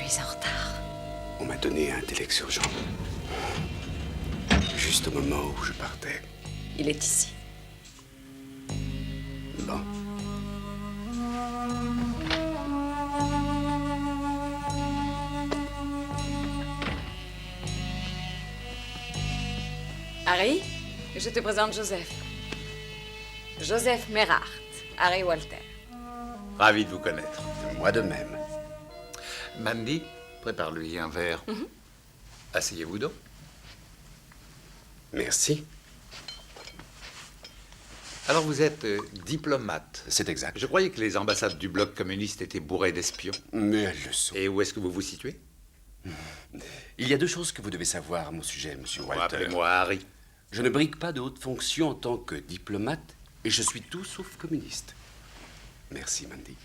suis en retard. On m'a donné un téléx urgent. Juste au moment où je partais. Il est ici. Bon. Harry, je te présente Joseph. Joseph Merhart, Harry Walter. Ravi de vous connaître. Moi de même. Mandy, prépare-lui un verre. Asseyez-vous donc. Merci. Alors vous êtes diplomate. C'est exact. Je croyais que les ambassades du bloc communiste étaient bourrées d'espions. Mais elles le sont. Et où est-ce que vous vous situez? Il y a deux choses que vous devez savoir à mon sujet, monsieur Walter. Appelez-moi Harry. Je ne brigue pas de haute fonction en tant que diplomate et je suis tout sauf communiste. Merci, Mandy.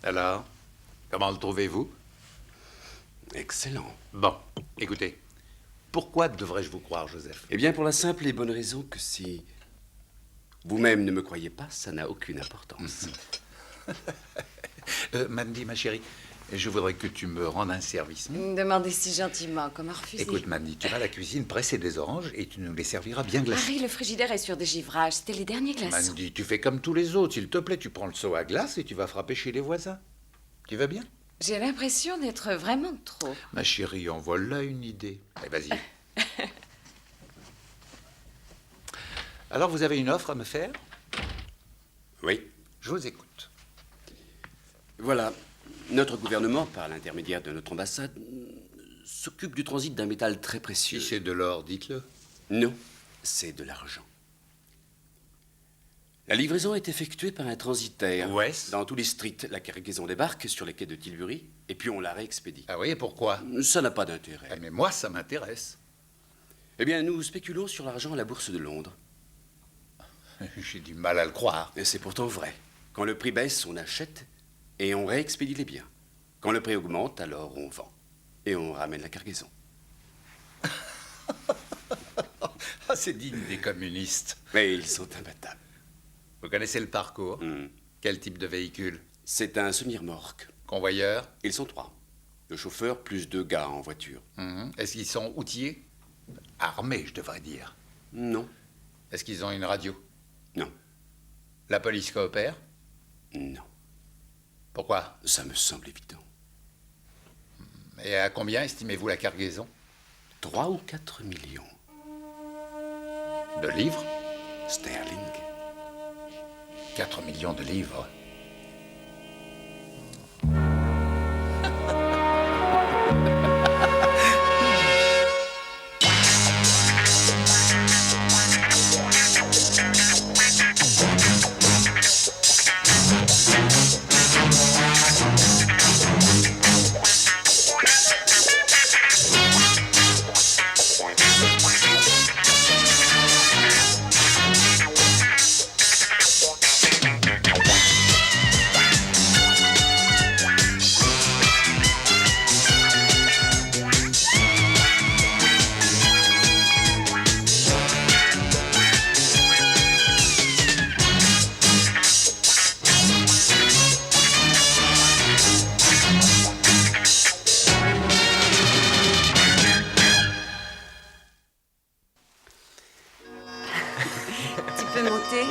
Alors, comment le trouvez-vous? Excellent. Bon, écoutez. Pourquoi devrais-je vous croire, Joseph? Eh bien, pour la simple et bonne raison que si vous-même ne me croyez pas, ça n'a aucune importance. Mandy, ma chérie, je voudrais que tu me rendes un service. Demandez si gentiment, comment refuser? Écoute, Mandy, tu vas à la cuisine presser des oranges et tu nous les serviras bien glacées. Harry, le frigidaire est sur dégivrage. C'était les derniers glaçons. Mandy, tu fais comme tous les autres. S'il te plaît, tu prends le seau à glace et tu vas frapper chez les voisins. Tu vas bien? J'ai l'impression d'être vraiment trop. Ma chérie, en voilà une idée. Allez, vas-y. Alors, vous avez une offre à me faire? Oui. Je vous écoute. Voilà. Notre gouvernement, par l'intermédiaire de notre ambassade, s'occupe du transit d'un métal très précieux. Si c'est de l'or, dites-le. Non, c'est de l'argent. La livraison est effectuée par un transitaire. Ouest. Dans tous les districts, la cargaison débarque sur les quais de Tilbury, et puis on la réexpédie. Ah oui, et pourquoi? Ça n'a pas d'intérêt. Ah, mais moi, ça m'intéresse. Eh bien, nous spéculons sur l'argent à la bourse de Londres. J'ai du mal à le croire. Et c'est pourtant vrai. Quand le prix baisse, on achète et on réexpédie les biens. Quand le prix augmente, alors on vend. Et on ramène la cargaison. Ah, c'est digne des communistes. Mais ils sont imbattables. Vous connaissez le parcours? Quel type de véhicule? C'est un semi-remorque. Convoyeur? Ils sont 3. Le chauffeur plus 2 gars en voiture. Est-ce qu'ils sont outillés? Armés, je devrais dire. Non. Est-ce qu'ils ont une radio? Non. La police coopère? Non. Pourquoi? Ça me semble évident. Et à combien estimez-vous la cargaison? 3 ou 4 millions. De livres? Sterling. 4 millions de livres.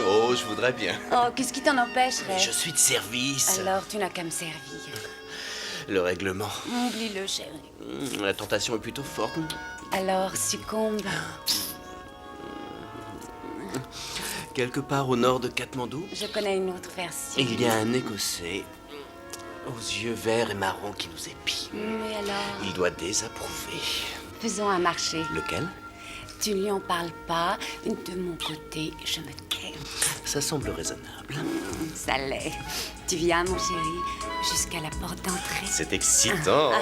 Oh, je voudrais bien. Oh, qu'est-ce qui t'en empêcherait? Je suis de service. Alors, tu n'as qu'à me servir. Le règlement. Oublie-le, chérie. La tentation est plutôt forte. Alors, succombe. Quelque part au nord de Katmandou, Je connais une autre version. il y a un Écossais aux yeux verts et marrons qui nous épie. Mais alors, Il doit désapprouver. faisons un marché. Lequel? Tu lui en parles pas. De mon côté, je me tais. Ça semble raisonnable. Ça l'est. Tu viens, mon chéri, jusqu'à la porte d'entrée. C'est excitant.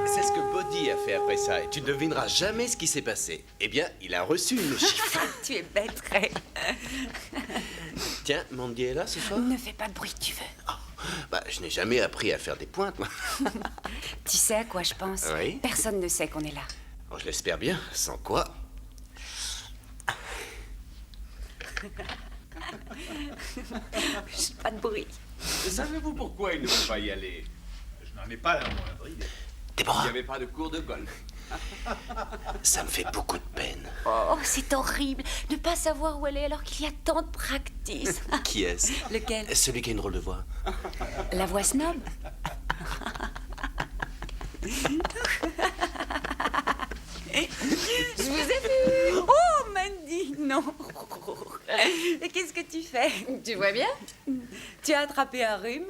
C'est ce que Bodhi a fait après ça, et tu ne devineras jamais ce qui s'est passé. Eh bien, il a reçu une gifle. Tu es bête, Ray. Tiens, Mandy est là ce soir? Ne fais pas de bruit, tu veux. Oh, bah, je n'ai jamais appris à faire des pointes, moi. Tu sais à quoi je pense? Oui. Personne ne sait qu'on est là. Oh, je l'espère bien, sans quoi. Chut, pas de bruit. Savez-vous pourquoi il ne faut pas y aller? Je n'en ai pas la moindre idée. Il Déborah, n'y avait pas de cours de golf. ça me fait beaucoup de peine. Oh, c'est horrible de pas savoir où elle est alors qu'il y a tant de practice. Qui est-ce? Lequel? Celui qui a une drôle de voix. La voix snob. Je vous ai vu. Oh, Mandy, non. Et qu'est-ce que tu fais? Tu vois bien? Tu as attrapé un rhume?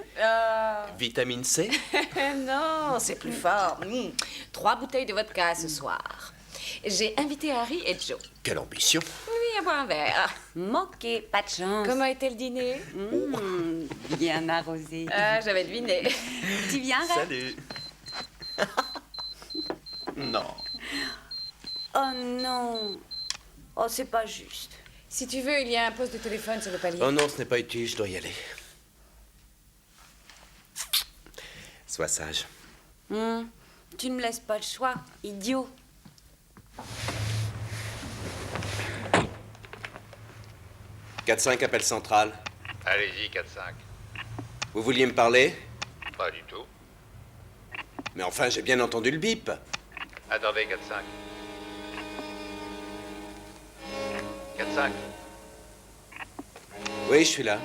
Vitamine C? Non, c'est plus fort. 3 bouteilles de vodka ce soir. J'ai invité Harry et Joe. Quelle ambition. Oui, à boire un verre. Manqué, pas de chance. Comment était le dîner? Bien arrosé. Ah, j'avais deviné. Tu viens, Ray? Salut. Non. Oh non. Oh, c'est pas juste. Si tu veux, il y a un poste de téléphone sur le palier. Oh non, ce n'est pas utile, je dois y aller. Sois sage. Tu ne me laisses pas le choix, idiot. « 4-5, appel central. Allez-y, 4-5. Vous vouliez me parler? Pas du tout. Mais enfin, j'ai bien entendu le bip. Attendez, 4-5. 4-5. Oui, je suis là.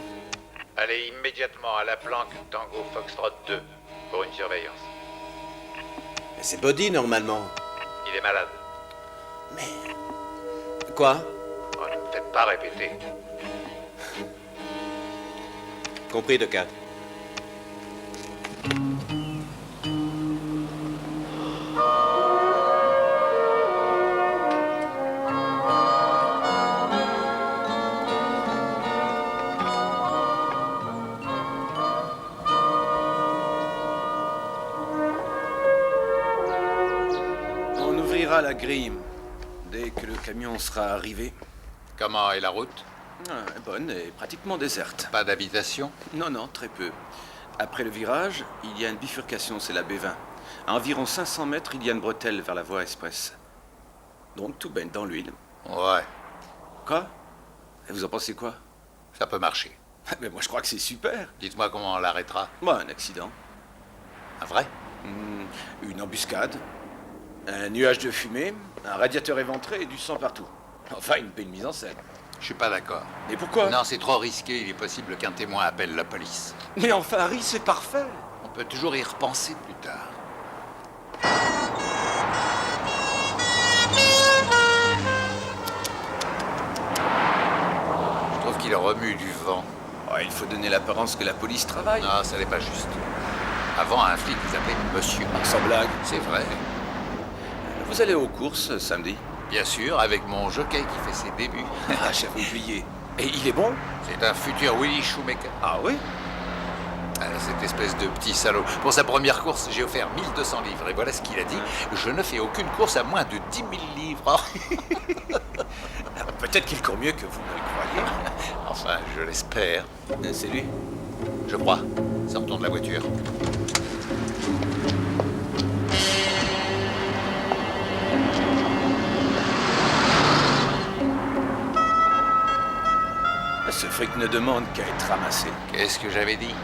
Allez immédiatement à la planque Tango Foxtrot 2 pour une surveillance. Mais c'est Body, normalement. Il est malade. Quoi? Oh, ne me faites pas répéter. Compris, de 4. On ouvrira la grille dès que le camion sera arrivé. Comment est la route? Bonne et pratiquement déserte. Pas d'habitation? Non, non, très peu. Après le virage, il y a une bifurcation, c'est la B20. À environ 500 mètres, il y a une bretelle vers la voie express. Donc tout baigne dans l'huile. Ouais, Quoi? Et vous en pensez quoi? ça peut marcher. Mais moi je crois que c'est super. Dites-moi comment on l'arrêtera. Moi, un accident. Un vrai? Une embuscade. Un nuage de fumée, un radiateur éventré et du sang partout. Enfin, une belle mise en scène. Je suis pas d'accord. Et pourquoi? Non, c'est trop risqué. Il est possible qu'un témoin appelle la police. Mais enfin, Harry, c'est parfait. On peut toujours y repenser plus tard. Je trouve qu'il remue du vent. Oh, il faut donner l'apparence que la police travaille. Non, ça n'est pas juste. Avant, un flic vous appelait monsieur. Sans blague. C'est vrai. Vous allez aux courses samedi? Bien sûr, avec mon jockey qui fait ses débuts. Ah, j'avais oublié. Et il est bon? C'est un futur Willy Shoemaker. Ah oui? Ah, cette espèce de petit salaud. Pour sa première course, j'ai offert 1200 livres. Et voilà ce qu'il a dit. Je ne fais aucune course à moins de 10 000 livres. Peut-être qu'il court mieux que vous ne le croyez. Enfin, je l'espère. C'est lui. Je crois. Sortons de la voiture. Ce fric ne demande qu'à être ramassé. Qu'est-ce que j'avais dit?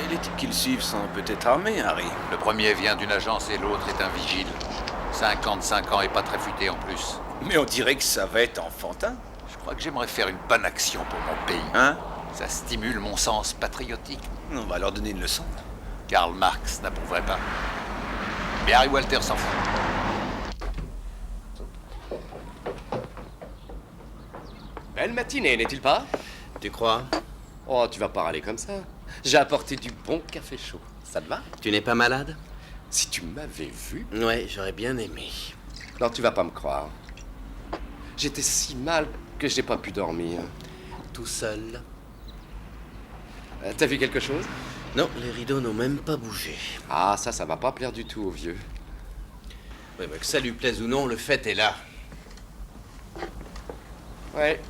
Et les types qui le suivent sont peut-être armés, Harry. Le premier vient d'une agence et l'autre est un vigile. 55 ans et pas très futé en plus. Mais on dirait que ça va être enfantin. Je crois que j'aimerais faire une bonne action pour mon pays. Hein? Ça stimule mon sens patriotique. On va leur donner une leçon. Karl Marx n'approuverait pas. Mais Harry Walter s'en fout. Belle matinée, n'est-il pas? Tu crois? Oh, tu vas pas râler comme ça. J'ai apporté du bon café chaud. Ça te va? Tu n'es pas malade? Si tu m'avais vu... Ouais, j'aurais bien aimé. Non, tu vas pas me croire. J'étais si mal que j'ai pas pu dormir. Tout seul? T'as vu quelque chose? Non, les rideaux n'ont même pas bougé. Ah, ça va pas plaire du tout au vieux. Ouais, bah, que ça lui plaise ou non, le fait est là. Ouais.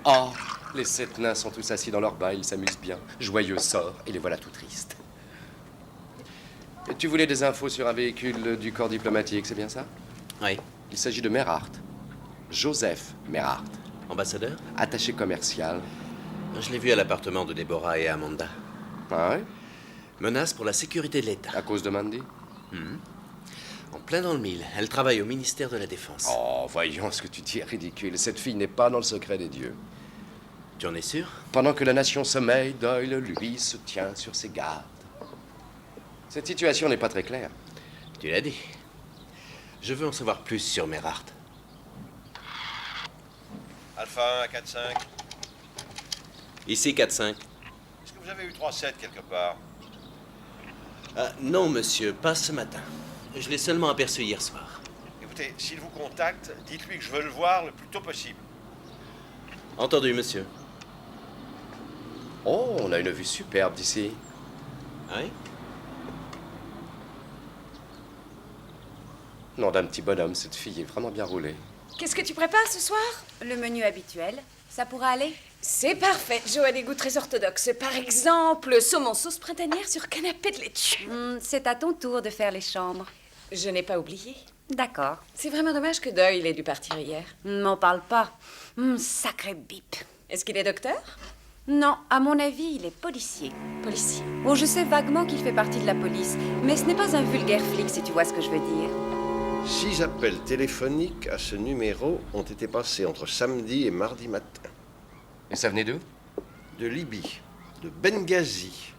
Oh, les 7 nains sont tous assis dans leur bain, ils s'amusent bien. Joyeux sort, et les voilà tout tristes. Et tu voulais des infos sur un véhicule du corps diplomatique, c'est bien ça? Oui. Il s'agit de Merhart. Joseph Merhart. Ambassadeur? Attaché commercial. Je l'ai vu à l'appartement de Déborah et Amanda. Ah ouais? Menace pour la sécurité de l'État. À cause de Mandy? En plein dans le mille. Elle travaille au ministère de la Défense. Oh, voyons, ce que tu dis est ridicule. Cette fille n'est pas dans le secret des dieux. Tu en es sûr? Pendant que la nation sommeille, Doyle, lui, se tient sur ses gardes. Cette situation n'est pas très claire. Tu l'as dit. Je veux en savoir plus sur Merhart. Alpha 1 à 4-5. Ici 4-5. Est-ce que vous avez eu 3-7 quelque part? Ah, non, monsieur, pas ce matin. Je l'ai seulement aperçu hier soir. Écoutez, s'il vous contacte, dites-lui que je veux le voir le plus tôt possible. Entendu, monsieur. Oh, on a une vue superbe d'ici. Ah oui? Nom d'un petit bonhomme, cette fille est vraiment bien roulée. Qu'est-ce que tu prépares ce soir? Le menu habituel, ça pourra aller? C'est parfait. Joe a des goûts très orthodoxes. Par exemple, saumon sauce printanière sur canapé de laitue. C'est à ton tour de faire les chambres. Je n'ai pas oublié. D'accord. C'est vraiment dommage que Doyle ait dû partir hier. M'en parle pas. Sacré bip. Est-ce qu'il est docteur? Non, à mon avis, il est policier. Policier. Oh, je sais vaguement qu'il fait partie de la police, mais ce n'est pas un vulgaire flic, si tu vois ce que je veux dire. 6 appels téléphoniques à ce numéro ont été passés entre samedi et mardi matin. Et ça venait d'où? De Libye, de Benghazi,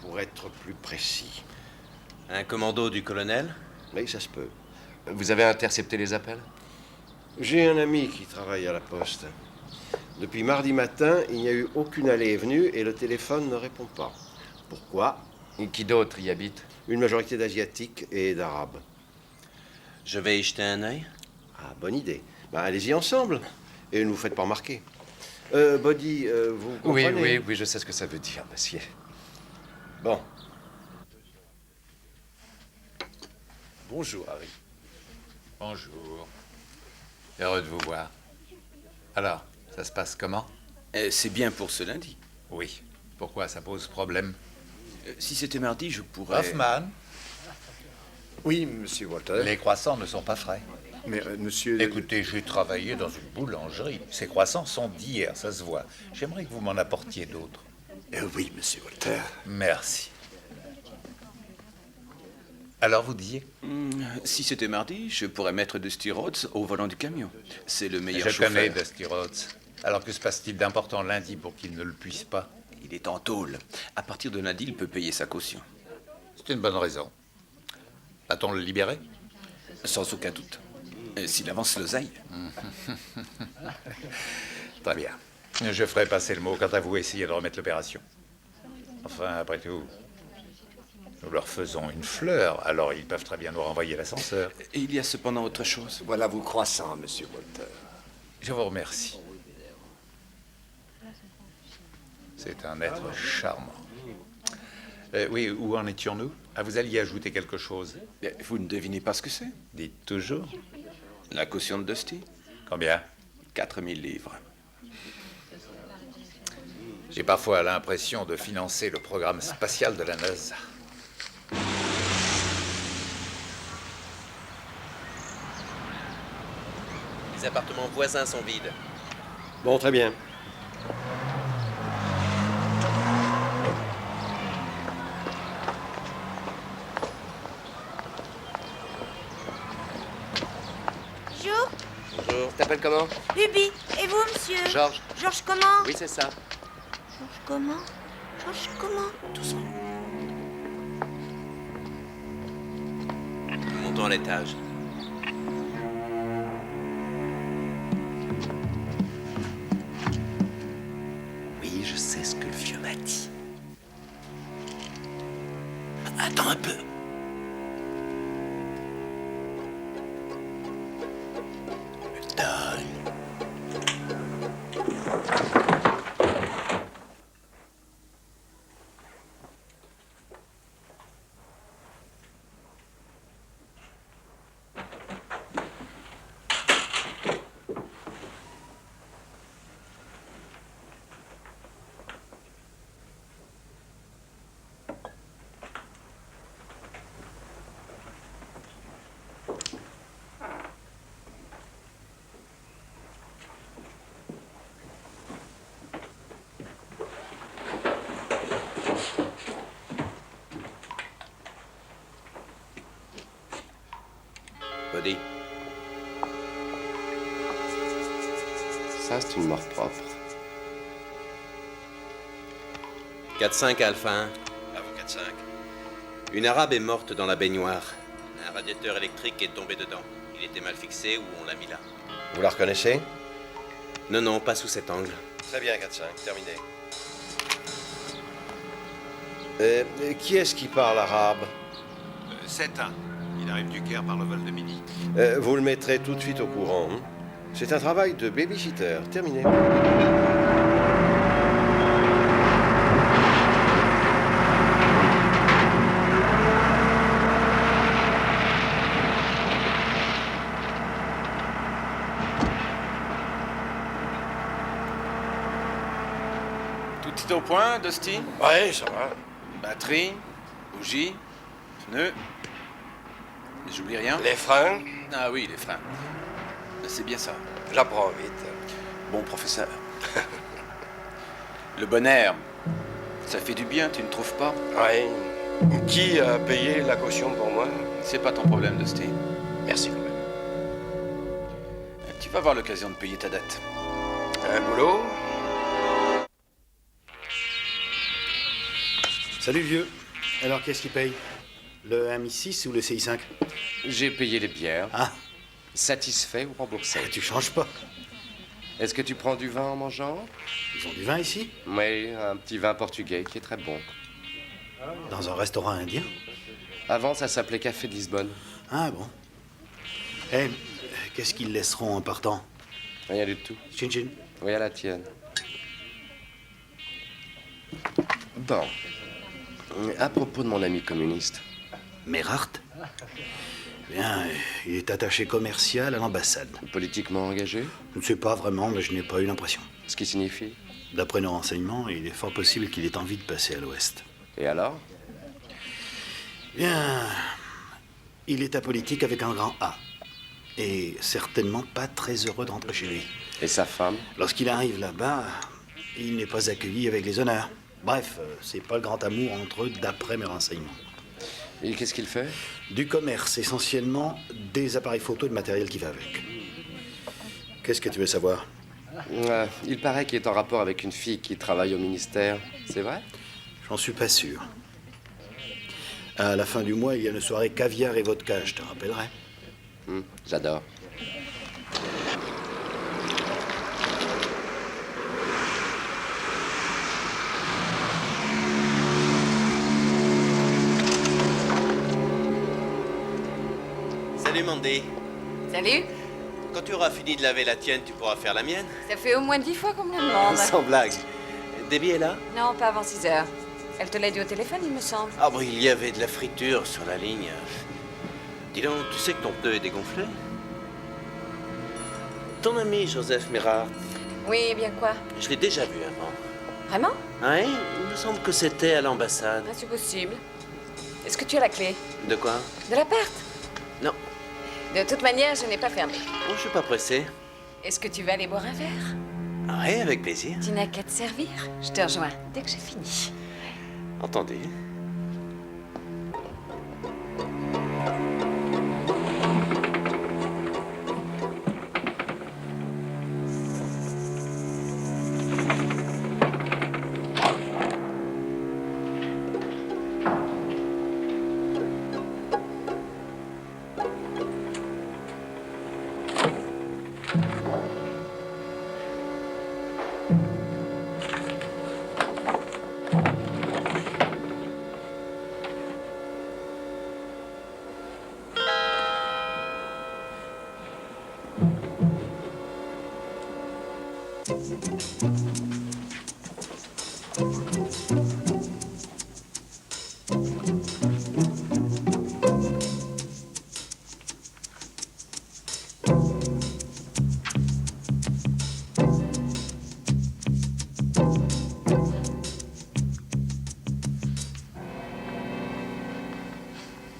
pour être plus précis. Un commando du colonel? Mais ça se peut. Vous avez intercepté les appels? J'ai un ami qui travaille à la poste. Depuis mardi matin, il n'y a eu aucune allée et venue et le téléphone ne répond pas. Pourquoi? Et qui d'autre y habite? Une majorité d'Asiatiques et d'Arabes. Je vais y jeter un œil. Ah, bonne idée. Ben, allez-y ensemble et ne vous faites pas remarquer. Body, vous Oui, comprenez? oui, je sais ce que ça veut dire, monsieur. Bon. Bonjour, Harry. Bonjour. Heureux de vous voir. Alors, ça se passe comment? C'est bien pour ce lundi. Oui. Pourquoi ça pose problème? Si c'était mardi, je pourrais... Hoffman, Oui, monsieur Walter. les croissants ne sont pas frais. Mais monsieur... Écoutez, j'ai travaillé dans une boulangerie. Ces croissants sont d'hier, ça se voit. J'aimerais que vous m'en apportiez d'autres. Oui, monsieur Walter. Merci. Alors, vous disiez? Si c'était mardi, je pourrais mettre Dusty Rhodes au volant du camion. C'est le meilleur Je connais chauffeur. Dusty Rhodes. Alors, que se passe-t-il d'important lundi pour qu'il ne le puisse pas? Il est en tôle. À partir de lundi, il peut payer sa caution. C'est une bonne raison. Va-t-on le libérer? Sans aucun doute. S'il avance l'oseille. Très bien. Je ferai passer le mot quant à vous essayer de remettre l'opération. Enfin, après tout, nous leur faisons une fleur, alors ils peuvent très bien nous renvoyer l'ascenseur. Et il y a cependant autre chose. Voilà vos croissants, monsieur Walter. Je vous remercie. C'est un être charmant. Oui, où en étions-nous? Ah, vous alliez ajouter quelque chose. Vous ne devinez pas ce que c'est? Dites toujours. La caution de Dusty? Combien? 4000 livres. J'ai parfois l'impression de financer le programme spatial de la NASA. Les appartements voisins sont vides. Bon, très bien. Bonjour, Bonjour. T'appelles comment? Ubi. Et vous, monsieur? Georges. Georges comment? Oui, c'est ça. Georges comment? Georges comment? Doucement. Nous montons à l'étage. Oui, je sais ce que le vieux m'a dit. Attends un peu. Body. Ça, c'est une mort propre. 4-5 Alpha 1. À vous, 4-5. Une arabe est morte dans la baignoire. Un radiateur électrique est tombé dedans. Il était mal fixé ou on l'a mis là. Vous la reconnaissez? Non, non, pas sous cet angle. Très bien, 4-5, terminé. Qui est-ce qui parle arabe? 7-1. Il arrive du Caire par le vol de midi. Vous le mettrez tout de suite au courant. Hein? C'est un travail de babysitter. Terminé. Tout est au point, Dusty? Ouais, ça va. Batterie, bougie, pneus. J'oublie rien? Les freins, Ah oui, les freins. C'est bien ça. j'apprends vite. Bon professeur. Le bon air, ça fait du bien, tu ne trouves pas? Ouais. Qui a payé la caution pour moi? C'est pas ton problème, Dusty. Merci quand même. Tu vas avoir l'occasion de payer ta dette. Un boulot? Salut vieux. Alors qu'est-ce qui paye? Le MI6 ou le CI5? J'ai payé les bières. Ah, Satisfait ou remboursé? tu changes pas. Est-ce que tu prends du vin en mangeant? Ils ont du vin ici? Oui, un petit vin portugais qui est très bon. Dans un restaurant indien? Avant, ça s'appelait Café de Lisbonne. Ah bon. Eh, qu'est-ce qu'ils laisseront en partant? Rien du tout. Chin chin. Oui, à la tienne. Bon. À propos de mon ami communiste. Merhart? Bien, il est attaché commercial à l'ambassade. Politiquement engagé? Je ne sais pas vraiment, mais je n'ai pas eu l'impression. Ce qui signifie? D'après nos renseignements, il est fort possible qu'il ait envie de passer à l'ouest. Et alors? Bien, il est apolitique avec un grand A. Et certainement pas très heureux de rentrer chez lui. Et sa femme? Lorsqu'il arrive là-bas, il n'est pas accueilli avec les honneurs. Bref, c'est pas le grand amour entre eux d'après mes renseignements. Et qu'est-ce qu'il fait? Du commerce, essentiellement des appareils photo et de matériel qui va avec. Qu'est-ce que tu veux savoir? Il paraît qu'il est en rapport avec une fille qui travaille au ministère. C'est vrai? J'en suis pas sûr. À la fin du mois, il y a une soirée caviar et vodka, je te rappellerai. J'adore. Salut Mandy. Salut. Quand tu auras fini de laver la tienne, tu pourras faire la mienne? Ça fait au moins 10 fois qu'on me le demande. Sans blague. Debbie est là? Non, pas avant 6 heures. Elle te l'a dit au téléphone, il me semble. Ah bon, il y avait de la friture sur la ligne. Dis donc, tu sais que ton pneu est dégonflé? Ton ami Joseph Merhart, Oui, bien quoi? je l'ai déjà vu avant. Vraiment? Oui, il me semble que c'était à l'ambassade. Ah, c'est possible. Est-ce que tu as la clé? De quoi? De l'appart? Non. De toute manière, je n'ai pas fermé. Oh, je suis pas pressé. Est-ce que tu vas aller boire un verre? Oui, avec plaisir. Tu n'as qu'à te servir. Je te rejoins dès que j'ai fini. Entendu.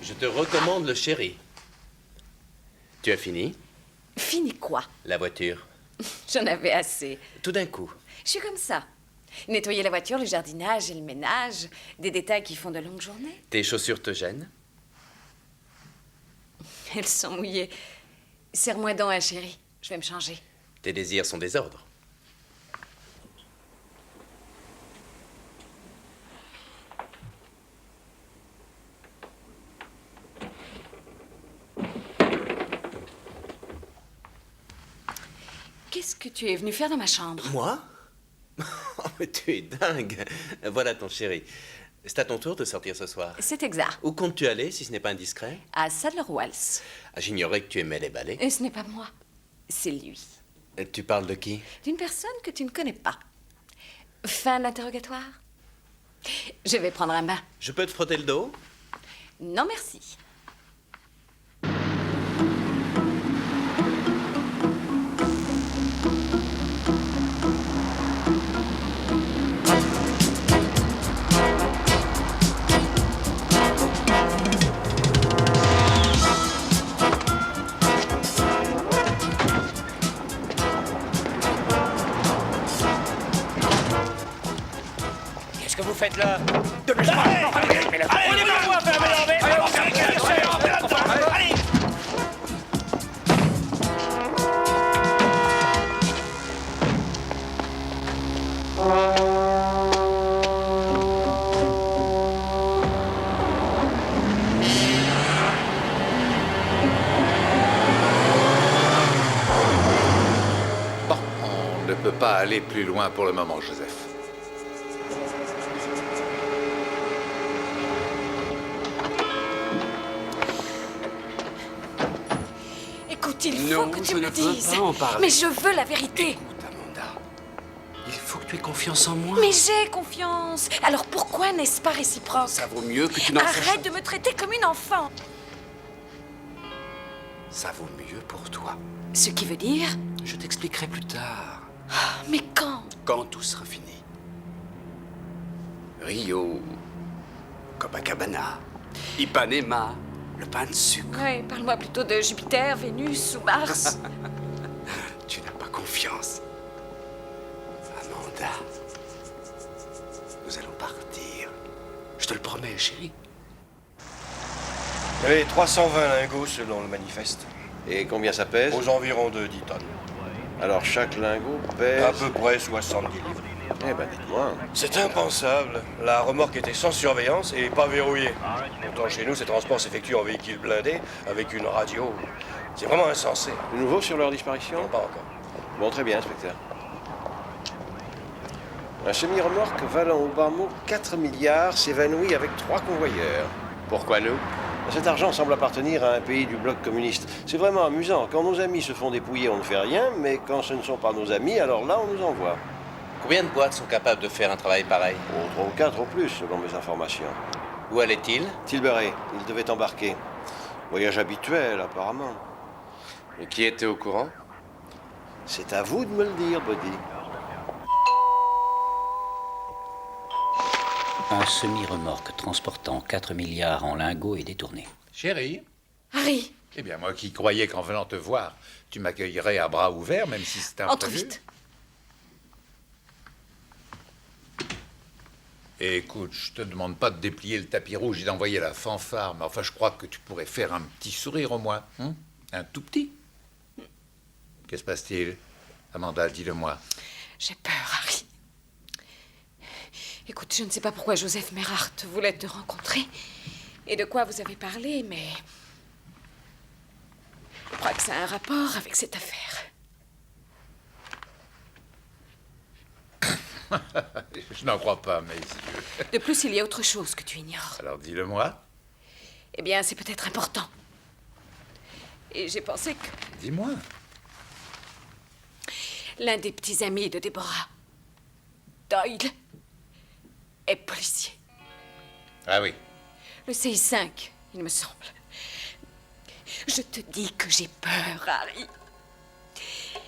Je te recommande le Chéri. Tu as fini? Fini quoi? La voiture. J'en avais assez. Tout d'un coup. Je suis comme ça. Nettoyer la voiture, le jardinage et le ménage. Des détails qui font de longues journées. Tes chaussures te gênent? Elles sont mouillées. Serre-moi donc, chérie. Je vais me changer. Tes désirs sont des ordres. Qu'est-ce que tu es venu faire dans ma chambre? Moi? Oh, mais tu es dingue. Voilà ton chéri. C'est à ton tour de sortir ce soir. C'est exact. Où comptes-tu aller, si ce n'est pas indiscret? À Sadler-Walls. Ah, j'ignorais que tu aimais les ballets. Et ce n'est pas moi. C'est lui. Tu parles de qui? D'une personne que tu ne connais pas. Fin de l'interrogatoire? Je vais prendre un bain. Je peux te frotter le dos? Non, merci. Qu'est-ce que vous faites là? Allez! Bon, on ne peut pas aller plus loin pour le moment, Joseph. Écoute, il Non, faut que tu je me ne veux dises. pas en parler. Mais je veux la vérité. Écoute, Amanda, il faut que tu aies confiance en moi. Mais j'ai confiance. Alors pourquoi n'est-ce pas réciproque? Ça vaut mieux que tu n'en saches. Arrête de me traiter comme une enfant. Ça vaut mieux pour toi. Ce qui veut dire? Je t'expliquerai plus tard. Mais quand? Quand tout sera fini. Rio, Copacabana, Ipanema, le pain de sucre. Oui, parle-moi plutôt de Jupiter, Vénus ou Mars. Tu n'as pas confiance. Amanda, nous allons partir. Je te le promets, chérie. Il y avait 320 lingots selon le manifeste. Et combien ça pèse? Aux environs de 10 tonnes. Alors chaque lingot pèse... À peu près 70 livres. Eh ben, dites-moi. C'est impensable. La remorque était sans surveillance et pas verrouillée. Pourtant, chez nous, ces transports s'effectuent en véhicule blindé avec une radio. C'est vraiment insensé. De nouveau sur leur disparition? Non, pas encore. Bon, très bien, inspecteur. Un semi-remorque valant au bas mot 4 milliards s'évanouit avec 3 convoyeurs. Pourquoi nous? Cet argent semble appartenir à un pays du bloc communiste. C'est vraiment amusant. Quand nos amis se font dépouiller, on ne fait rien, mais quand ce ne sont pas nos amis, alors là, on nous envoie. Combien de boîtes sont capables de faire un travail pareil? Oh, 3 ou 4 au plus, selon mes informations. Où allait-il? Tilbury, il devait embarquer. Voyage habituel, apparemment. Et qui était au courant? C'est à vous de me le dire, Buddy. Un semi-remorque transportant 4 milliards en lingots est détourné. Chérie? Harry. Eh bien, moi qui croyais qu'en venant te voir, tu m'accueillerais à bras ouverts, même si c'était Entre imprévu. vite. Et écoute, je te demande pas de déplier le tapis rouge et d'envoyer la fanfare, mais enfin, je crois que tu pourrais faire un petit sourire au moins. Hein? Un tout petit. Que se passe-t-il? Amanda, dis-le-moi. J'ai peur, Harry. Écoute, je ne sais pas pourquoi Joseph Merhart voulait te rencontrer et de quoi vous avez parlé, mais je crois que ça a un rapport avec cette affaire. Je n'en crois pas, mais si tu veux. De plus, il y a autre chose que tu ignores. Alors dis-le-moi. Eh bien, c'est peut-être important. Et j'ai pensé que Dis-moi. l'un des petits amis de Deborah, Doyle, est policier. Ah oui. Le CI5, il me semble. Je te dis que j'ai peur, Harry.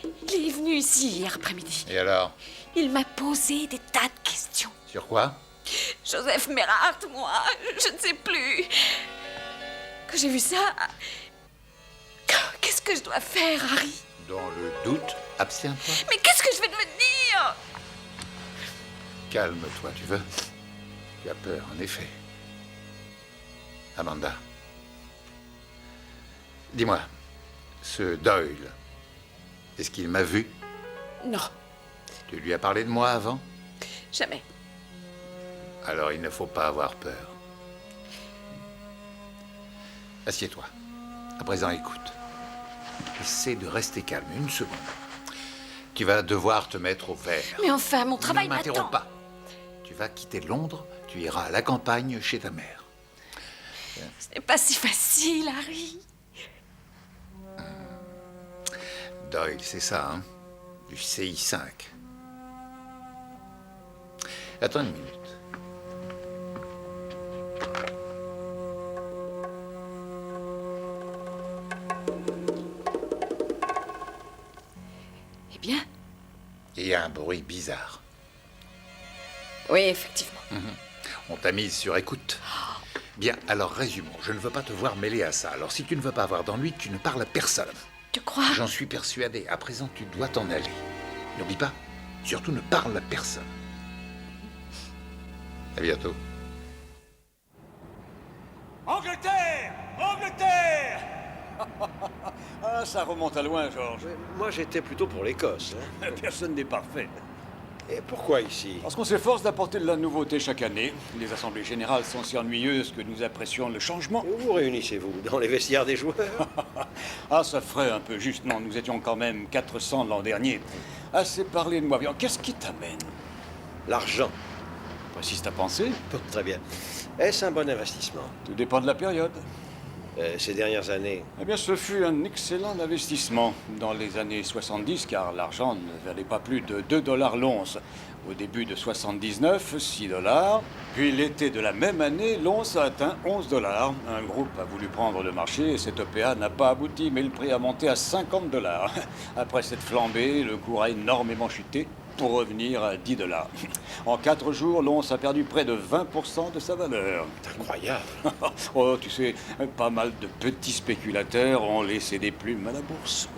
Il est venu ici hier après-midi. Et alors? Il m'a posé des tas de questions. Sur quoi? Joseph Merhart, moi, je ne sais plus. Quand j'ai vu ça, qu'est-ce que je dois faire, Harry? Dans le doute, abstiens-toi. Mais qu'est-ce que je vais devenir? Calme-toi, tu veux? Tu as peur, en effet. Amanda, Dis-moi, ce Doyle, est-ce qu'il m'a vu? Non, Tu lui as parlé de moi avant? jamais. Alors il ne faut pas avoir peur. Assieds-toi. À présent, écoute. Essaie de rester calme une seconde. Tu vas devoir te mettre au vert. Mais enfin, mon travail Ne m'interromps m'attend. pas. Tu vas quitter Londres, tu iras à la campagne chez ta mère. Ce n'est pas si facile, Harry. Doyle, c'est ça, hein? Du CI5. Attends une minute. Eh bien? Il y a un bruit bizarre. Oui, effectivement. On t'a mise sur écoute. Bien, alors résumons. Je ne veux pas te voir mêlé à ça. Alors si tu ne veux pas avoir d'ennui, tu ne parles à personne. Tu crois? J'en suis persuadé. À présent, tu dois t'en aller. N'oublie pas, surtout ne parle à personne. À bientôt. Angleterre! Angleterre! Ah, ça remonte à loin, Georges. Moi, j'étais plutôt pour l'Écosse. Hein. Personne n'est parfait. Et pourquoi ici? Parce qu'on s'efforce d'apporter de la nouveauté chaque année. Les assemblées générales sont si ennuyeuses que nous apprécions le changement. Où vous réunissez-vous? Dans les vestiaires des joueurs? Ah, ça ferait un peu juste. Non, nous étions quand même 400 l'an dernier. Assez parlé de moi. Bien, qu'est-ce qui t'amène? L'argent. Précise ta pensée. Très bien. Est-ce un bon investissement? Tout dépend de la période. Ces dernières années? Eh bien, ce fut un excellent investissement dans les années 70, car l'argent ne valait pas plus de 2 $ l'once. Au début de 79, 6 $. Puis l'été de la même année, l'once a atteint 11 $. Un groupe a voulu prendre le marché et cette OPA n'a pas abouti, mais le prix a monté à 50 $. Après cette flambée, le cours a énormément chuté pour revenir à 10 $. En 4 jours, l'once a perdu près de 20% de sa valeur. C'est incroyable. Oh, tu sais, pas mal de petits spéculateurs ont laissé des plumes à la bourse.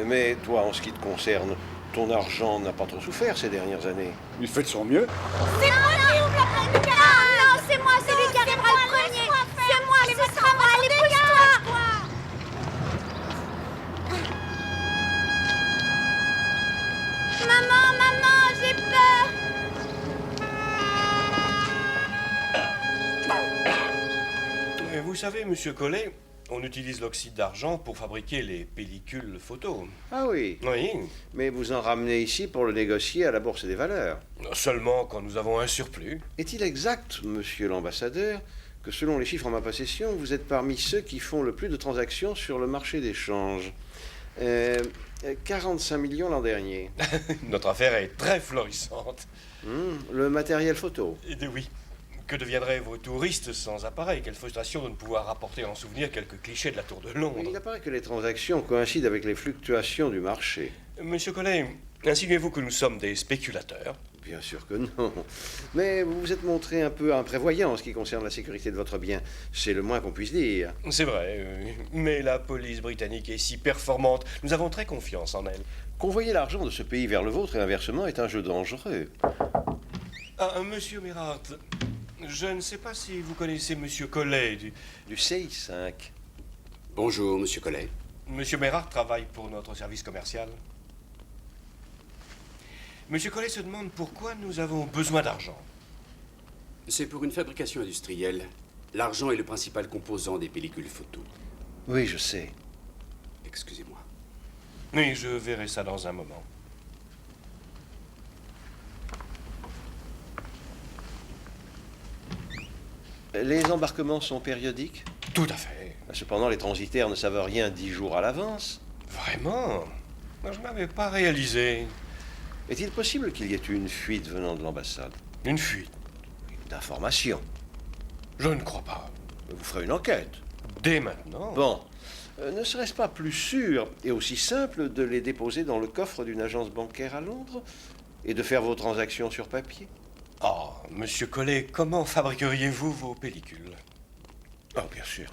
Mais toi, en ce qui te concerne, ton argent n'a pas trop souffert ces dernières années. Il fait de son mieux. C'est moi qui ouvre la première. Non, c'est moi celui qui arrivera le premier. C'est moi, ce sera moi. Allez, bouge-toi. Maman, j'ai peur. Vous savez, monsieur Collet, on utilise l'oxyde d'argent pour fabriquer les pellicules photos. Ah oui? Oui. Mais vous en ramenez ici pour le négocier à la Bourse des valeurs. Seulement quand nous avons un surplus. Est-il exact, monsieur l'ambassadeur, que selon les chiffres en ma possession, vous êtes parmi ceux qui font le plus de transactions sur le marché des changes? 45 millions l'an dernier. Notre affaire est très florissante. Le matériel photo? Oui. Que deviendraient vos touristes sans appareil? Quelle frustration de ne pouvoir rapporter en souvenir quelques clichés de la Tour de Londres. Il apparaît que les transactions coïncident avec les fluctuations du marché. Monsieur Collet, insinuez-vous que nous sommes des spéculateurs? Bien sûr que non. Mais vous vous êtes montré un peu imprévoyant en ce qui concerne la sécurité de votre bien. C'est le moins qu'on puisse dire. C'est vrai, mais la police britannique est si performante. Nous avons très confiance en elle. Convoyer l'argent de ce pays vers le vôtre et inversement est un jeu dangereux. Ah, monsieur Mirart, je ne sais pas si vous connaissez monsieur Collet du CI5. Bonjour, monsieur Collet. Monsieur Mirart travaille pour notre service commercial. Monsieur Collet se demande pourquoi nous avons besoin d'argent. C'est pour une fabrication industrielle. L'argent est le principal composant des pellicules photo. Oui, je sais. Excusez-moi. Oui, je verrai ça dans un moment. Les embarquements sont périodiques? Tout à fait. Cependant, les transitaires ne savent rien 10 jours à l'avance. Vraiment? Je n'avais pas réalisé. Est-il possible qu'il y ait eu une fuite venant de l'ambassade? Une fuite? D'informations? Je ne crois pas. Vous ferez une enquête. Dès maintenant? Bon. Ne serait-ce pas plus sûr et aussi simple de les déposer dans le coffre d'une agence bancaire à Londres et de faire vos transactions sur papier? Oh, monsieur Collet, comment fabriqueriez-vous vos pellicules? Oh, bien sûr.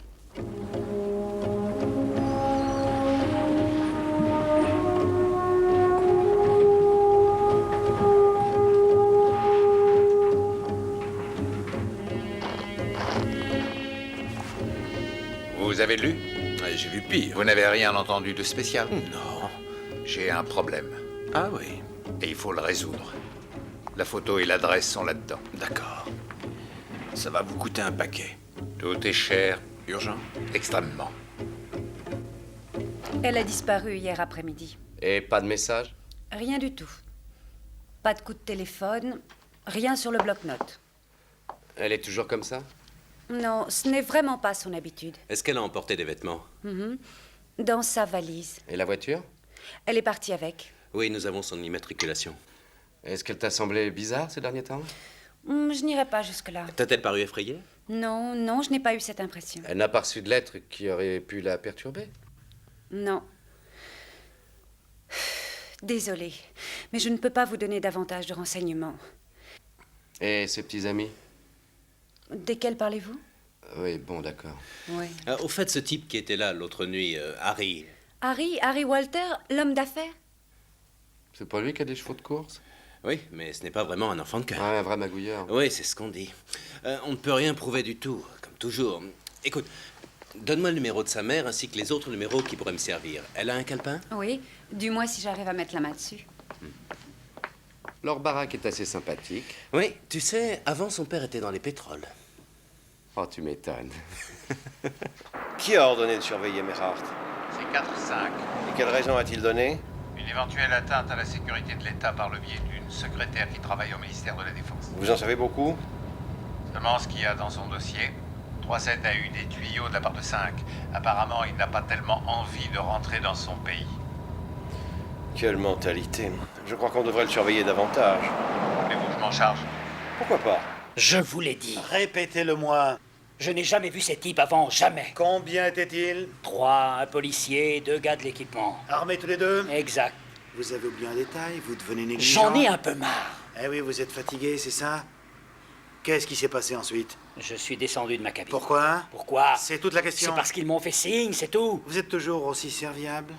Vous avez lu? Ouais, j'ai vu pire. Vous n'avez rien entendu de spécial? Non. J'ai un problème. Ah oui. Et il faut le résoudre. La photo et l'adresse sont là-dedans. D'accord. Ça va vous coûter un paquet. Tout est cher. Urgent? Extrêmement. Elle a disparu hier après-midi. Et pas de message? Rien du tout. Pas de coup de téléphone, rien sur le bloc-notes. Elle est toujours comme ça? Non, ce n'est vraiment pas son habitude. Est-ce qu'elle a emporté des vêtements? Mhm. Dans sa valise. Et la voiture? Elle est partie avec. Oui, nous avons son immatriculation. Est-ce qu'elle t'a semblé bizarre ces derniers temps? Je n'irai pas jusque-là. T'a-t-elle paru effrayée? Non, non, je n'ai pas eu cette impression. Elle n'a pas reçu de lettre qui aurait pu la perturber? Non. Désolée, mais je ne peux pas vous donner davantage de renseignements. Et ses petits amis? Desquels parlez-vous? Oui, bon, d'accord. Oui. Au fait, ce type qui était là l'autre nuit, Harry... Harry Walter, l'homme d'affaires? C'est pas lui qui a des chevaux de course? Oui, mais ce n'est pas vraiment un enfant de cœur. Ouais, un vrai magouilleur. Oui, c'est ce qu'on dit. On ne peut rien prouver du tout, comme toujours. Écoute, donne-moi le numéro de sa mère ainsi que les autres numéros qui pourraient me servir. Elle a un calepin? Oui, du moins si j'arrive à mettre la main dessus. Leur baraque est assez sympathique. Oui, tu sais, avant son père était dans les pétroles. Oh, tu m'étonnes. Qui a ordonné de surveiller Merhart? C'est 4-5. Et quelle raison a-t-il donné? Une éventuelle atteinte à la sécurité de l'État par le biais d'une secrétaire qui travaille au ministère de la Défense. Vous en savez beaucoup? Seulement ce qu'il y a dans son dossier. 3-7 a eu des tuyaux de la part de 5. Apparemment, il n'a pas tellement envie de rentrer dans son pays. Quelle mentalité. Je crois qu'on devrait le surveiller davantage. Voulez-vous que je m'en charge? Pourquoi pas? Je vous l'ai dit. Répétez-le-moi. Je n'ai jamais vu ces types avant, jamais. Combien étaient-ils? 3, un policier, 2 gars de l'équipement. Armés tous les deux? Exact. Vous avez oublié un détail, vous devenez négligent. J'en ai un peu marre. Eh oui, vous êtes fatigué, c'est ça? Qu'est-ce qui s'est passé ensuite? Je suis descendu de ma cabine. Pourquoi? Pourquoi? C'est toute la question. C'est parce qu'ils m'ont fait signe, c'est tout. Vous êtes toujours aussi serviable?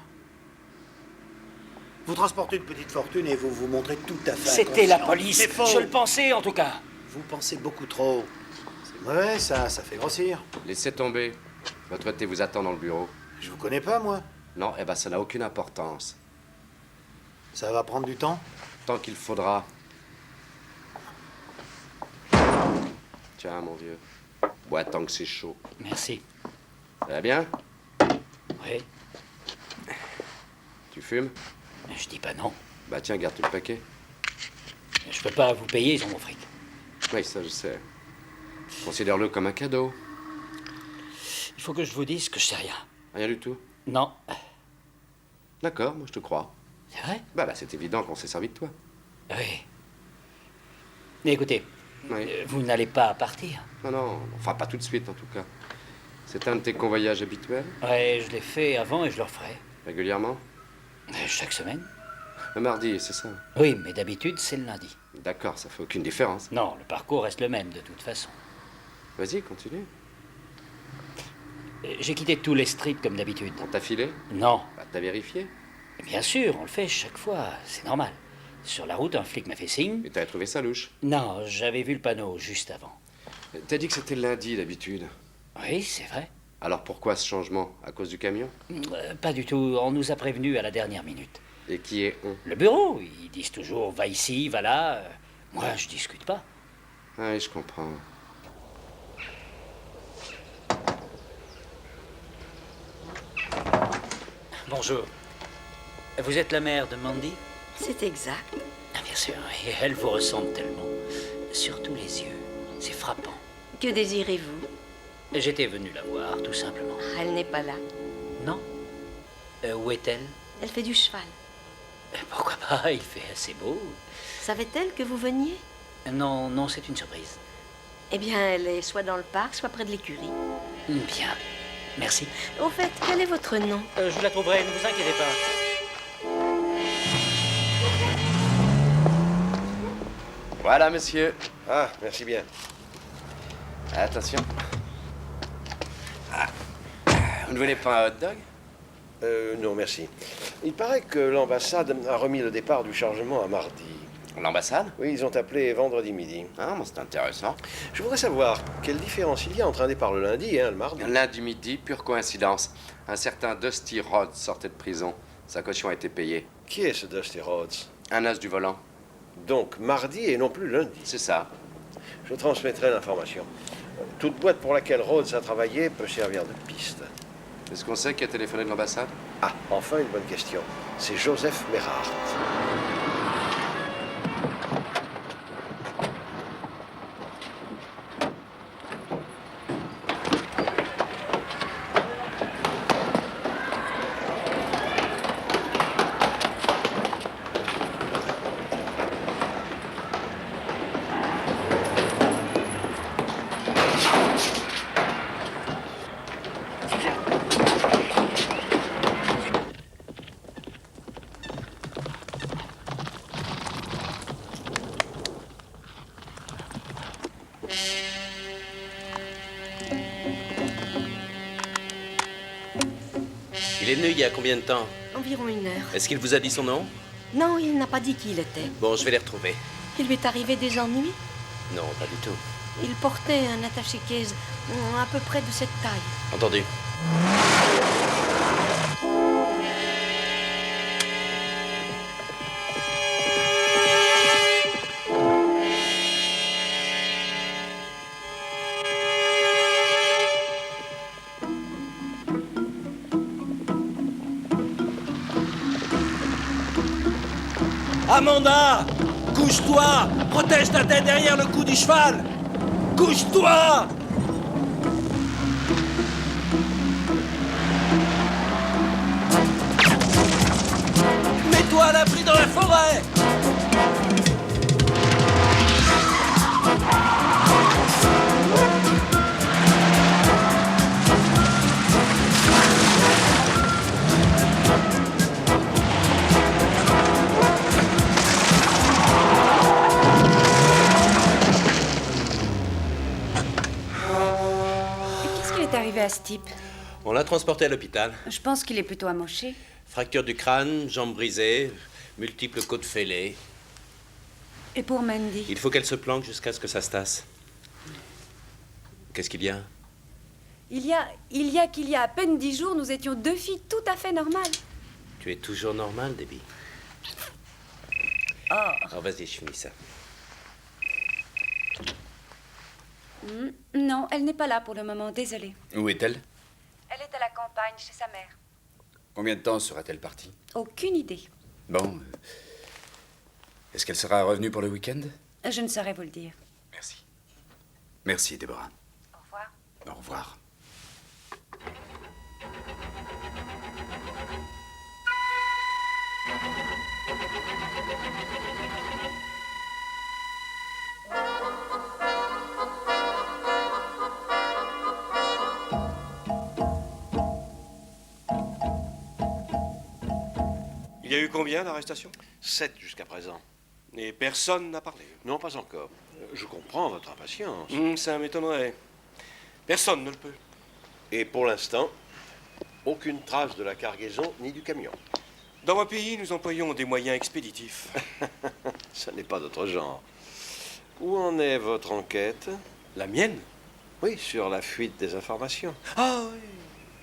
Vous transportez une petite fortune et vous vous montrez tout à fait C'était la inconscient. police. C'est faux. Je le pensais, en tout cas. Vous pensez beaucoup trop. C'est mauvais, ça fait grossir. Laissez tomber. Votre thé vous attend dans le bureau. Je vous connais pas, moi. Non, eh ben ça n'a aucune importance. Ça va prendre du temps? Tant qu'il faudra. Tiens, mon vieux. Bois tant que c'est chaud. Merci. Ça va bien? Oui. Tu fumes? Je dis pas non. Bah tiens, garde tout le paquet. Je peux pas vous payer, ils ont mon fric. Oui, ça je sais. Considère-le comme un cadeau. Il faut que je vous dise que je sais rien. Rien du tout? Non. D'accord, moi je te crois. C'est vrai? Bah c'est évident qu'on s'est servi de toi. Oui. Mais écoutez, Oui. vous n'allez pas partir. Non, non, enfin pas tout de suite en tout cas. C'est un de tes convoyages habituels? Ouais, je l'ai fait avant et je le referai. Régulièrement? Chaque semaine. Le mardi, c'est ça? Oui, mais d'habitude, c'est le lundi. D'accord, ça fait aucune différence. Non, le parcours reste le même de toute façon. Vas-y, continue. J'ai quitté tous les streets comme d'habitude. On t'a filé? Non. Bah, t'as vérifié? Bien sûr, on le fait chaque fois, c'est normal. Sur la route, un flic m'a fait signe. Et t'as trouvé ça louche? Non, j'avais vu le panneau juste avant. T'as dit que c'était le lundi d'habitude. Oui, c'est vrai. Alors pourquoi ce changement? À cause du camion? Pas du tout, on nous a prévenus à la dernière minute. Et qui est on? Le bureau, ils disent toujours va ici, va là. Moi, je discute pas. Ah oui, je comprends. Bonjour. Vous êtes la mère de Mandy? C'est exact. Ah, bien sûr, et elle vous ressemble tellement. Surtout les yeux. C'est frappant. Que désirez-vous? J'étais venu la voir, tout simplement. Elle n'est pas là. Non? Où est-elle? Elle fait du cheval. Pourquoi pas? Il fait assez beau. Savait-elle que vous veniez? Non, non, c'est une surprise. Eh bien, elle est soit dans le parc, soit près de l'écurie. Bien. Merci. Au fait, quel est votre nom? Je la trouverai, ne vous inquiétez pas. Voilà, monsieur. Ah, merci bien. Attention. Ah. Vous ne voulez pas un hot dog? Non, merci. Il paraît que l'ambassade a remis le départ du chargement à mardi. L'ambassade? Oui, ils ont appelé vendredi midi. Ah, bon, c'est intéressant. Je voudrais savoir quelle différence il y a entre un départ le lundi et un le mardi. Lundi midi, pure coïncidence. Un certain Dusty Rhodes sortait de prison. Sa caution a été payée. Qui est ce Dusty Rhodes? Un as du volant. Donc mardi et non plus lundi. C'est ça. Je transmettrai l'information. Toute boîte pour laquelle Rhodes a travaillé peut servir de piste. Est-ce qu'on sait qui a téléphoné de l'ambassade? Ah, enfin une bonne question. C'est Joseph Merhart. Il est venu il y a combien de temps? Environ 1 heure. Est-ce qu'il vous a dit son nom? Non, il n'a pas dit qui il était. Bon, je vais les retrouver. Il lui est arrivé des ennuis. Non, pas du tout. Il portait un attaché-case à peu près de cette taille. Entendu. Amanda! Couche-toi! Protège ta tête derrière le cou du cheval! Couche-toi! Mets-toi à l'abri dans la forêt! Arrivé à ce type? On l'a transporté à l'hôpital. Je pense qu'il est plutôt amoché. Fracture du crâne, jambes brisées, multiples côtes fêlées. Et pour Mandy? Il faut qu'elle se planque jusqu'à ce que ça se tasse. Qu'est-ce qu'il y a? Il y a à peine 10 jours, nous étions 2 filles tout à fait normales. Tu es toujours normale, Debbie. Oh. Alors vas-y, je finis ça. Non, elle n'est pas là pour le moment, désolée. Où est-elle? Elle est à la campagne, chez sa mère. Combien de temps sera-t-elle partie? Aucune idée. Bon. Est-ce qu'elle sera revenue pour le week-end? Je ne saurais vous le dire. Merci. Merci, Déborah. Au revoir. Au revoir. Il y a eu combien d'arrestations? 7 jusqu'à présent. Et personne n'a parlé? Non, pas encore. Je comprends votre impatience. Ça m'étonnerait. Personne ne le peut. Et pour l'instant, aucune trace de la cargaison ni du camion. Dans mon pays, nous employons des moyens expéditifs. Ça n'est pas notre genre. Où en est votre enquête? La mienne? Oui, sur la fuite des informations. Ah oui.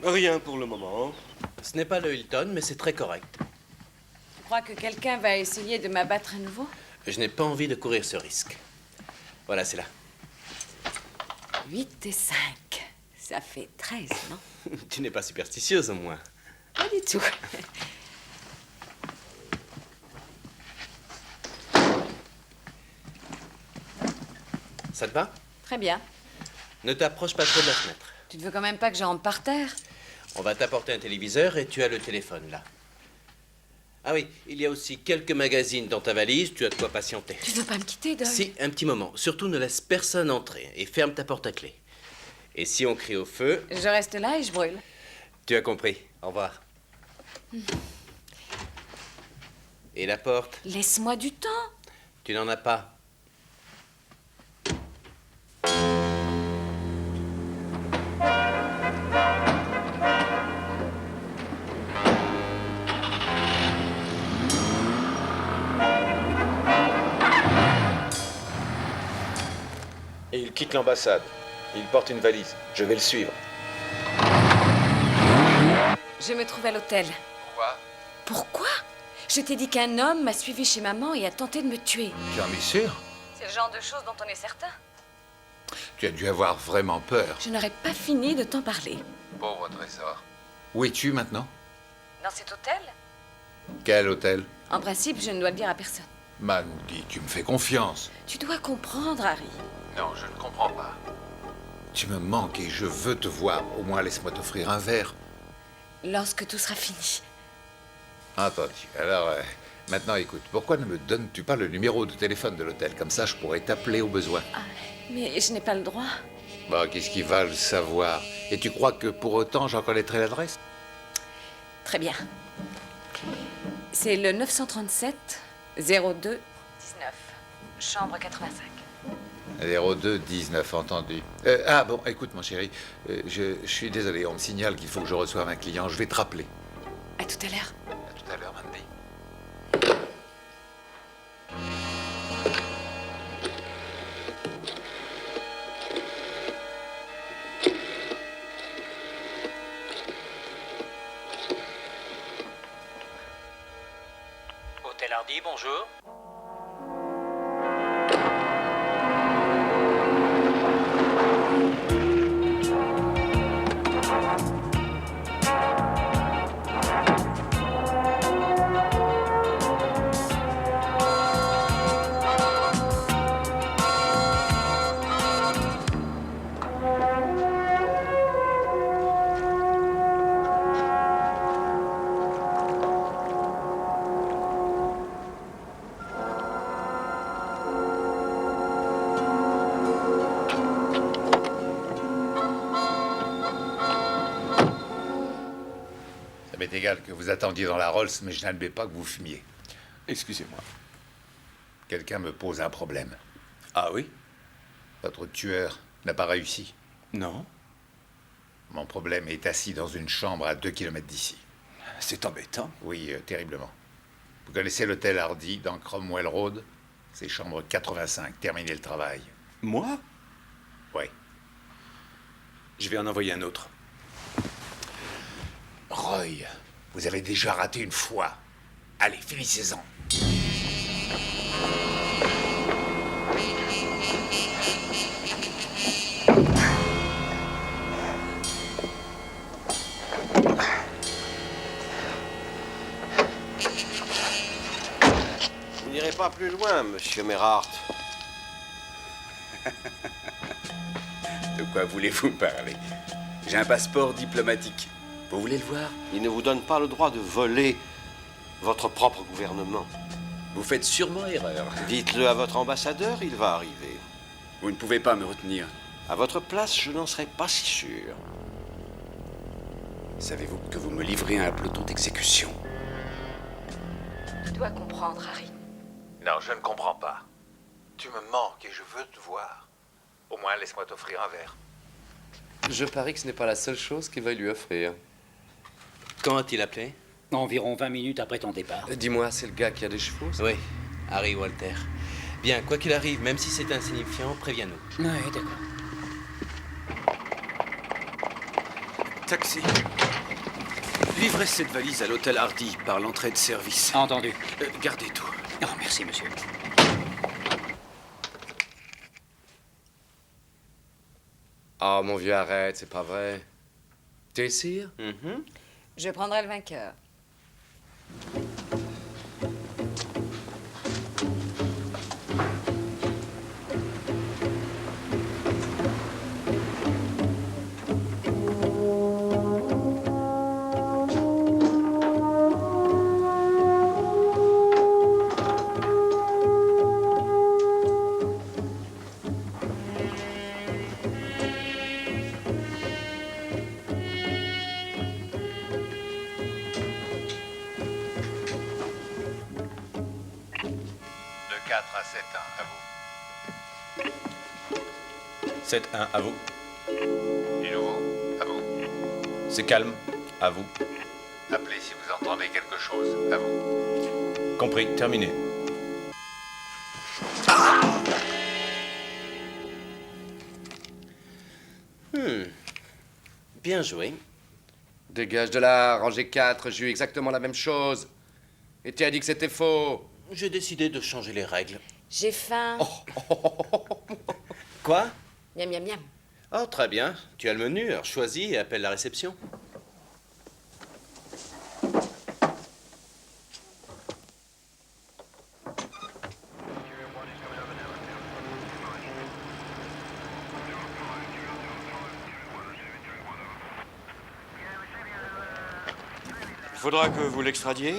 Rien pour le moment. Ce n'est pas le Hilton, mais c'est très correct. Tu crois que quelqu'un va essayer de m'abattre à nouveau? Je n'ai pas envie de courir ce risque. Voilà, c'est là. 8 et 5. Ça fait 13, non? Tu n'es pas superstitieuse, au moins. Pas du tout. Ça te va? Très bien. Ne t'approche pas trop de la fenêtre. Tu ne veux quand même pas que je rentre par terre? On va t'apporter un téléviseur et tu as le téléphone, là. Ah oui, il y a aussi quelques magazines dans ta valise, tu as de quoi patienter. Tu veux pas me quitter, Doyle? Si, un petit moment. Surtout, ne laisse personne entrer et ferme ta porte à clé. Et si on crie au feu... Je reste là et je brûle. Tu as compris. Au revoir. Et la porte? Laisse-moi du temps. Tu n'en as pas. quitte l'ambassade. Il porte une valise. Je vais le suivre. Je me trouve à l'hôtel. Pourquoi? Pourquoi? Je t'ai dit qu'un homme m'a suivi chez maman et a tenté de me tuer. Tu en es sûr? C'est le genre de choses dont on est certain. Tu as dû avoir vraiment peur. Je n'aurais pas fini de t'en parler. Pauvre trésor. Où es-tu maintenant? Dans cet hôtel? Quel hôtel? En principe, je ne dois le dire à personne. Mandy, tu me fais confiance. Tu dois comprendre, Harry. Non, je ne comprends pas. Tu me manques et je veux te voir. Au moins, laisse-moi t'offrir un verre. Lorsque tout sera fini. Entendu. Alors, maintenant, écoute, pourquoi ne me donnes-tu pas le numéro de téléphone de l'hôtel? Comme ça, je pourrais t'appeler au besoin. Ah, mais je n'ai pas le droit. Bon, qu'est-ce qui va le savoir? Et tu crois que pour autant, j'en connaîtrai l'adresse? Très bien. C'est le 937 02 19. Chambre 85. 02 19, entendu. Ah bon, écoute, mon chéri, je suis désolé, on me signale qu'il faut que je reçoive un client. Je vais te rappeler. À tout à l'heure. À tout à l'heure, Mandy. Hôtel Hardy, bonjour. Ça m'est égal que vous attendiez dans la Rolls, mais je n'admets pas que vous fumiez. Excusez-moi. Quelqu'un me pose un problème. Ah oui? Votre tueur n'a pas réussi. Non. Mon problème est assis dans une chambre à 2 kilomètres d'ici. C'est embêtant. Oui, terriblement. Vous connaissez l'hôtel Hardy dans Cromwell Road? C'est chambre 85. Terminez le travail. Moi? Oui. Je vais en envoyer un autre. Roy, vous avez déjà raté une fois. Allez, finissez-en. Vous n'irez pas plus loin, monsieur Merhart. De quoi voulez-vous me parler? J'ai un passeport diplomatique. Vous voulez le voir? Il ne vous donne pas le droit de voler votre propre gouvernement. Vous faites sûrement erreur. Dites-le à votre ambassadeur, il va arriver. Vous ne pouvez pas me retenir. À votre place, je n'en serais pas si sûr. Savez-vous que vous me livrez à un peloton d'exécution? Tu dois comprendre, Harry. Non, je ne comprends pas. Tu me manques et je veux te voir. Au moins, laisse-moi t'offrir un verre. Je parie que ce n'est pas la seule chose qu'il va lui offrir. Quand a-t-il appelé? Environ 20 minutes après ton départ. Dis-moi, c'est le gars qui a des chevaux, ça? Oui, Harry Walter. Bien, quoi qu'il arrive, même si c'est insignifiant, préviens-nous. Oui, d'accord. Taxi. Livrez cette valise à l'hôtel Hardy par l'entrée de service. Entendu. Gardez tout. Oh, merci, monsieur. Oh, mon vieux, arrête, c'est pas vrai. T'es sûr? Je prendrai le vainqueur. De 4 à 7-1, à vous. 7-1, à vous. Du nouveau, à vous. C'est calme. À vous. Appelez si vous entendez quelque chose, à vous. Compris. Terminé. Bien joué. Dégage de là, rangée 4, j'ai eu exactement la même chose. Et tu as dit que c'était faux. J'ai décidé de changer les règles. J'ai faim. Quoi? Miam, miam, miam. Oh, très bien. Tu as le menu, alors choisis et appelle la réception. Il faudra que vous l'extradiez.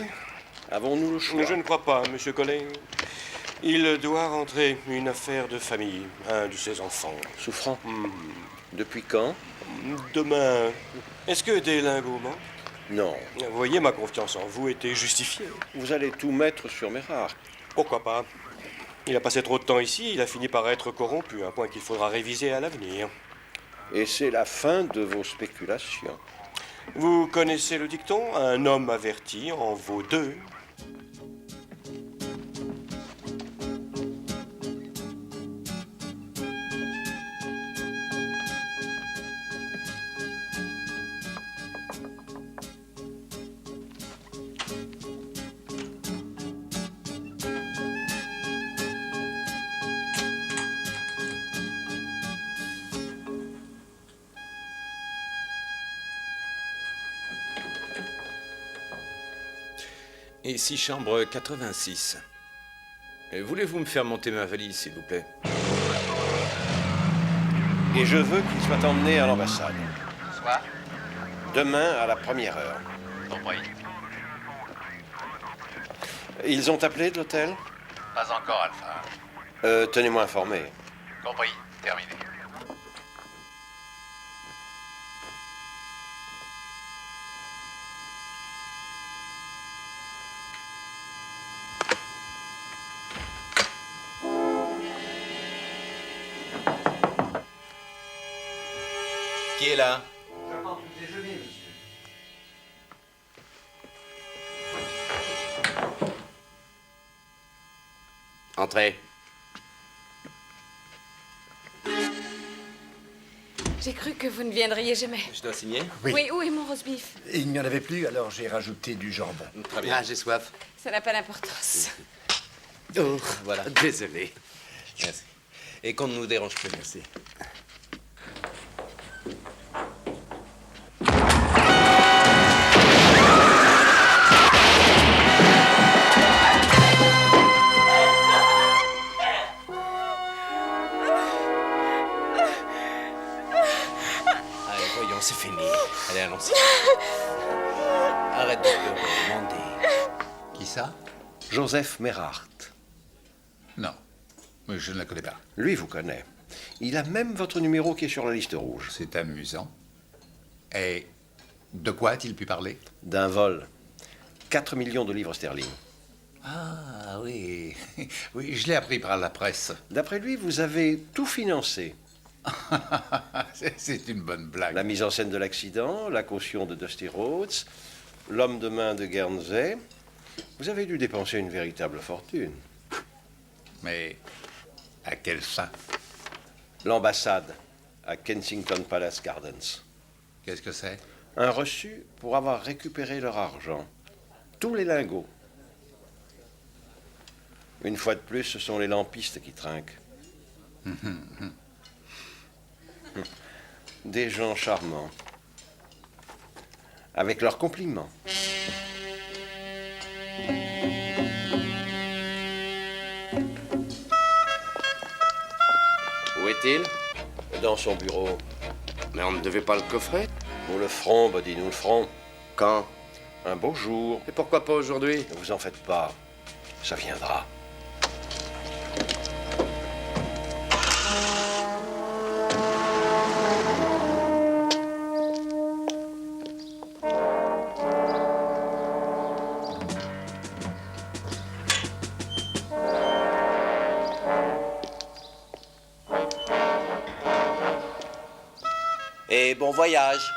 Avons-nous le choix? Je ne crois pas, monsieur Colley. Il doit rentrer une affaire de famille, un de ses enfants. Souffrant. Depuis quand? Demain. Est-ce que des lingots manquent? Non. Vous voyez, ma confiance en vous était justifiée. Vous allez tout mettre sur Mérard. Pourquoi pas? Il a passé trop de temps ici, il a fini par être corrompu, un point qu'il faudra réviser à l'avenir. Et c'est la fin de vos spéculations. Vous connaissez le dicton? Un homme averti en vaut deux. Ici, chambre 86. Voulez-vous me faire monter ma valise, s'il vous plaît? Et je veux qu'il soit emmené à l'ambassade. Soit? Demain à la première heure. Compris. Ils ont appelé de l'hôtel? Pas encore, Alpha. Tenez-moi informé. Compris. Terminé. Qui est là? J'apporte du déjeuner, monsieur. Entrez. J'ai cru que vous ne viendriez jamais. Je dois signer? Oui, où est mon roast beef? Il n'y en avait plus, alors j'ai rajouté du jambon. Très bien. Ah, j'ai soif. Ça n'a pas d'importance. Oh, Voilà. désolé. Merci. Et qu'on ne nous dérange plus. Merci. Allez, voyons, c'est fini. Allez, allons-y. Arrête de pleurer, Mandy. Qui ça? Joseph Mérard. Non. Mais je ne la connais pas. Lui vous connaît. Il a même votre numéro qui est sur la liste rouge. C'est amusant. Et de quoi a-t-il pu parler? D'un vol. 4 millions de livres sterling. Ah oui. Oui, je l'ai appris par la presse. D'après lui, vous avez tout financé. C'est une bonne blague. La mise en scène de l'accident, la caution de Dusty Rhodes, l'homme de main de Guernsey. Vous avez dû dépenser une véritable fortune. Mais à quelle fin? L'ambassade à Kensington Palace Gardens. Qu'est-ce que c'est? Un reçu pour avoir récupéré leur argent. Tous les lingots. Une fois de plus, ce sont les lampistes qui trinquent. Des gens charmants. Avec leurs compliments. Où est-il? Dans son bureau. Mais on ne devait pas le coffrer? Nous le ferons, Buddy, nous le ferons. Quand? Un beau jour. Et pourquoi pas aujourd'hui? Ne vous en faites pas. Ça viendra. Et bon voyage.